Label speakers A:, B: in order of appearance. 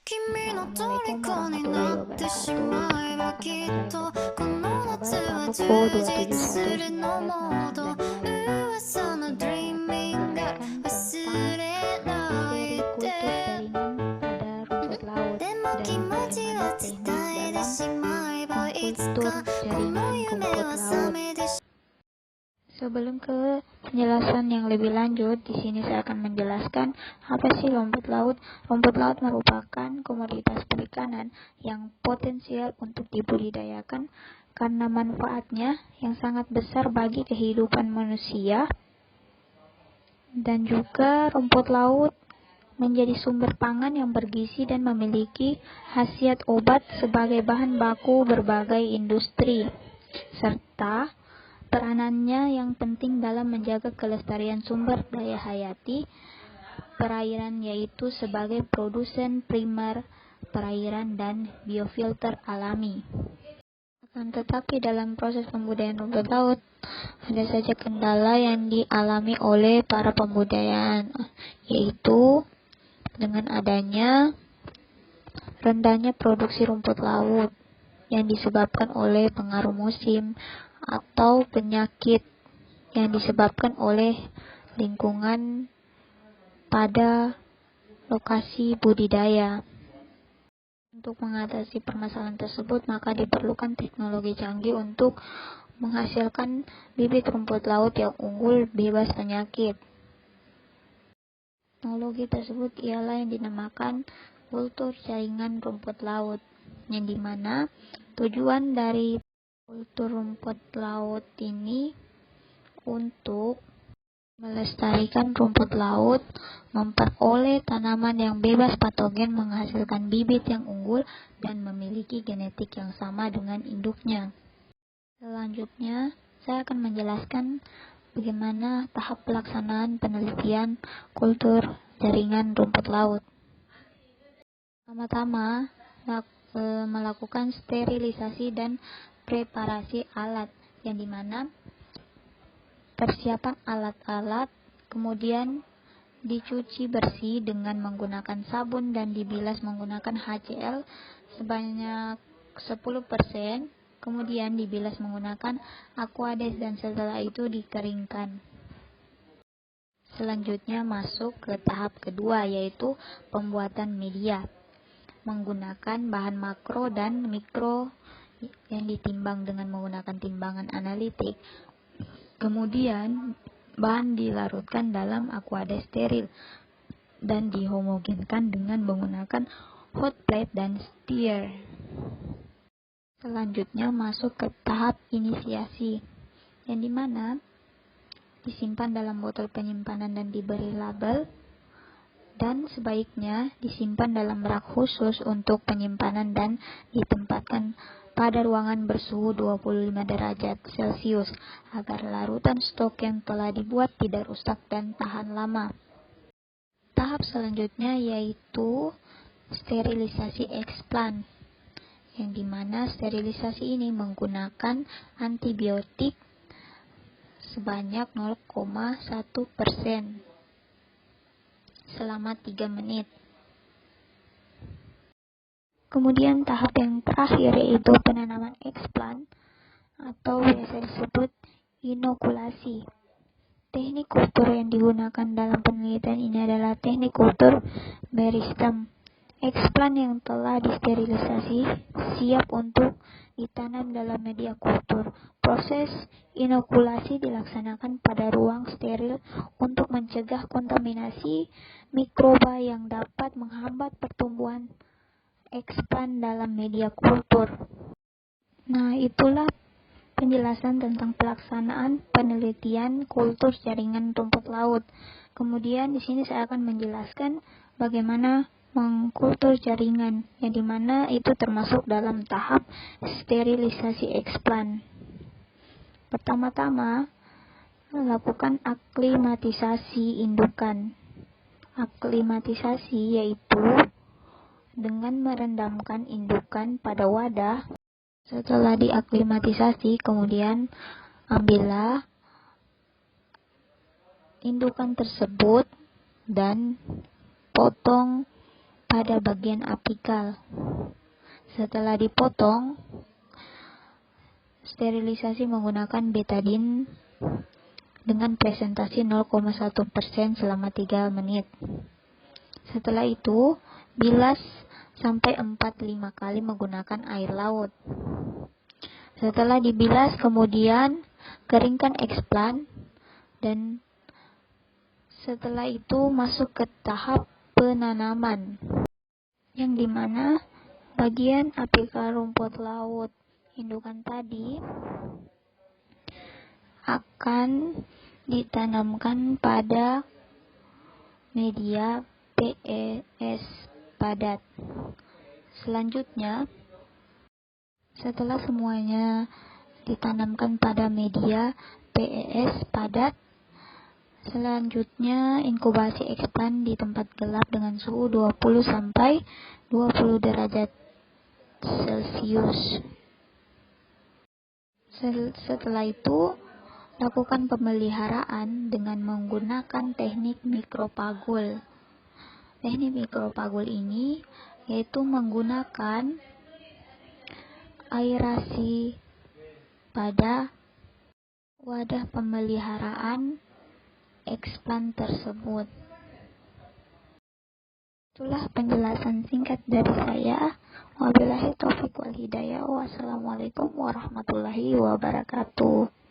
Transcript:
A: Assalamualaikum warahmatullahi wabarakatuh. Perkenalkan nama saya Muhammad Sabar, tabuk O 2711999. Di sini saya akan menjelaskan tentang steri kultur jaringan pada rumput laut dan bagaimana teknik dalam mengkultur jaringan rumput laut. Sebelum ke penjelasan yang lebih lanjut, di sini saya akan menjelaskan apa sih rumput laut. Rumput laut merupakan komoditas perikanan yang potensial untuk dibudidayakan karena manfaatnya yang sangat besar bagi kehidupan manusia, dan juga rumput laut menjadi sumber pangan yang bergizi dan memiliki khasiat obat sebagai bahan baku berbagai industri, serta peranannya yang penting dalam menjaga kelestarian sumber daya hayati perairan, yaitu sebagai produsen primer perairan dan biofilter alami. Akan tetapi dalam proses pembudidayaan rumput laut ada saja kendala yang dialami oleh para pembudidayaan, yaitu dengan adanya rendahnya produksi rumput laut yang disebabkan oleh pengaruh musim atau penyakit yang disebabkan oleh lingkungan pada lokasi budidaya. Untuk mengatasi permasalahan tersebut, maka diperlukan teknologi canggih untuk menghasilkan bibit rumput laut yang unggul bebas penyakit. Teknologi tersebut ialah yang dinamakan kultur jaringan rumput laut, yang dimana tujuan dari kultur rumput laut ini untuk melestarikan rumput laut, memperoleh tanaman yang bebas patogen, menghasilkan bibit yang unggul, dan memiliki genetik yang sama dengan induknya. Selanjutnya, saya akan menjelaskan bagaimana tahap pelaksanaan penelitian kultur jaringan rumput laut. Pertama-tama, melakukan sterilisasi dan preparasi alat, yang dimana persiapan alat-alat kemudian dicuci bersih dengan menggunakan sabun dan dibilas menggunakan HCl sebanyak 10%, kemudian dibilas menggunakan Aquades dan setelah itu dikeringkan. Selanjutnya masuk ke tahap kedua, yaitu pembuatan media menggunakan bahan makro dan mikro yang ditimbang dengan menggunakan timbangan analitik. Kemudian bahan dilarutkan dalam aquades steril dan dihomogenkan dengan menggunakan hot plate dan stir. Selanjutnya masuk ke tahap inisiasi, yang dimana disimpan dalam botol penyimpanan dan diberi label, dan sebaiknya disimpan dalam rak khusus untuk penyimpanan dan ditempatkan pada ruangan bersuhu 25 derajat Celcius agar larutan stok yang telah dibuat tidak rusak dan tahan lama. Tahap selanjutnya yaitu sterilisasi explant, yang dimana sterilisasi ini menggunakan antibiotik sebanyak 0,1% selama 3 menit. Kemudian tahap yang terakhir yaitu penanaman explant atau biasa disebut inokulasi. Teknik kultur yang digunakan dalam penelitian ini adalah teknik kultur meristem. Explant yang telah disterilisasi siap untuk ditanam dalam media kultur. Proses inokulasi dilaksanakan pada ruang steril untuk mencegah kontaminasi mikroba yang dapat menghambat pertumbuhan explant dalam media kultur. Nah, itulah penjelasan tentang pelaksanaan penelitian kultur jaringan rumput laut. Kemudian di sini saya akan menjelaskan bagaimana mengkultur jaringan, yang dimana itu termasuk dalam tahap sterilisasi explant. Pertama-tama, melakukan aklimatisasi indukan. Aklimatisasi yaitu dengan merendamkan indukan pada wadah. Setelah diaklimatisasi, kemudian ambillah indukan tersebut dan potong pada bagian apikal. Setelah dipotong, sterilisasi menggunakan betadine dengan presentasi 0,1% selama 3 menit. Setelah itu, bilas sampai 4-5 kali menggunakan air laut. Setelah dibilas, kemudian keringkan eksplan, dan setelah itu masuk ke tahap penanaman, yang dimana bagian apikal rumput laut indukan tadi akan ditanamkan pada media PES padat. Selanjutnya, setelah semuanya ditanamkan pada media PES padat, selanjutnya inkubasi eksplan di tempat gelap dengan suhu 20 sampai 20 derajat Celcius. Setelah itu, lakukan pemeliharaan dengan menggunakan teknik mikropagul. Teknik mikropagul ini yaitu menggunakan aerasi pada wadah pemeliharaan eksplan tersebut. Itulah penjelasan singkat dari saya. Wabillahi taufiq wal hidayah. Wassalamualaikum warahmatullahi wabarakatuh.